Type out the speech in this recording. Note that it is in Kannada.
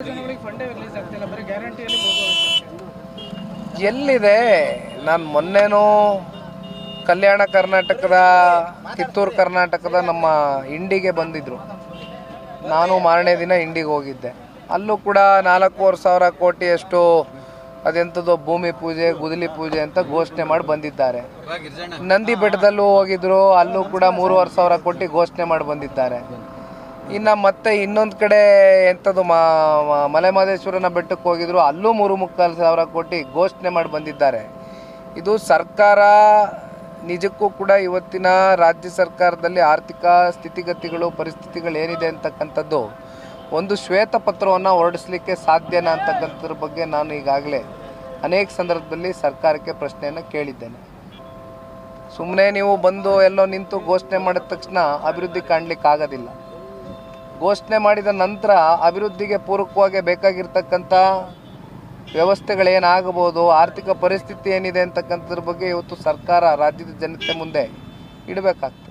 ಜನಗಳಿಗೆ ಫಂಡೇ ರಿಲೀಸ್ ಆಗ್ತಿಲ್ಲ, ಬರೀ ಗ್ಯಾರಂಟಿಯಲ್ಲಿ ಹೋಗೋದು ಎಲ್ಲಿದೆ? ನಾನು ಮೊನ್ನೆನೂ ಕಲ್ಯಾಣ ಕರ್ನಾಟಕದ ಕಿತ್ತೂರು ಕರ್ನಾಟಕದ ನಮ್ಮ ಇಂಡಿಗೆ ಬಂದಿದ್ದರು. ನಾನು ಮಾರನೇ ದಿನ ಇಂಡಿಗೆ ಹೋಗಿದ್ದೆ. ಅಲ್ಲೂ ಕೂಡ 4,500 ಕೋಟಿಯಷ್ಟು ಅದೆಂಥದ್ದು ಭೂಮಿ ಪೂಜೆ ಗುದ್ದಲಿ ಪೂಜೆ ಅಂತ ಘೋಷಣೆ ಮಾಡಿ ಬಂದಿದ್ದಾರೆ. ನಂದಿ ಬೆಟ್ಟದಲ್ಲೂ ಹೋಗಿದ್ರು, ಅಲ್ಲೂ ಕೂಡ 3,500 ಕೋಟಿ ಘೋಷಣೆ ಮಾಡಿ ಬಂದಿದ್ದಾರೆ. ಇನ್ನು ಮತ್ತೆ ಇನ್ನೊಂದು ಕಡೆ ಎಂಥದ್ದು ಮಲೆ ಮಹದೇಶ್ವರನ ಬೆಟ್ಟಕ್ಕೆ ಹೋಗಿದ್ರು, ಅಲ್ಲೂ 3,300 ಕೋಟಿ ಘೋಷಣೆ ಮಾಡಿ ಬಂದಿದ್ದಾರೆ. ಇದು ಸರ್ಕಾರ ನಿಜಕ್ಕೂ ಕೂಡ ಇವತ್ತಿನ ರಾಜ್ಯ ಸರ್ಕಾರದಲ್ಲಿ ಆರ್ಥಿಕ ಸ್ಥಿತಿಗತಿಗಳು ಪರಿಸ್ಥಿತಿಗಳು ಏನಿದೆ ಅಂತಕ್ಕಂಥದ್ದು ಒಂದು ಶ್ವೇತಪತ್ರವನ್ನು ಹೊರಡಿಸಲಿಕ್ಕೆ ಸಾಧ್ಯನಾ ಅಂತಕ್ಕಂಥದ್ರ ಬಗ್ಗೆ ನಾನು ಈಗಾಗಲೇ ಅನೇಕ ಸಂದರ್ಭದಲ್ಲಿ ಸರ್ಕಾರಕ್ಕೆ ಪ್ರಶ್ನೆಯನ್ನು ಕೇಳಿದ್ದೇನೆ. ಸುಮ್ಮನೆ ನೀವು ಬಂದು ಎಲ್ಲೋ ನಿಂತು ಘೋಷಣೆ ಮಾಡಿದ ತಕ್ಷಣ ಅಭಿವೃದ್ಧಿ ಕಾಣಲಿಕ್ಕೆ ಆಗೋದಿಲ್ಲ. ಘೋಷಣೆ ಮಾಡಿದ ನಂತರ ಅಭಿವೃದ್ಧಿಗೆ ಪೂರಕವಾಗಿ ಬೇಕಾಗಿರ್ತಕ್ಕಂಥ ವ್ಯವಸ್ಥೆಗಳೇನಾಗಬಹುದು, ಆರ್ಥಿಕ ಪರಿಸ್ಥಿತಿ ಏನಿದೆ ಅಂತಕ್ಕಂಥದ್ರ ಬಗ್ಗೆ ಇವತ್ತು ಸರ್ಕಾರ ರಾಜ್ಯದ ಜನತೆ ಮುಂದೆ ಇಡಬೇಕಾಗ್ತದೆ.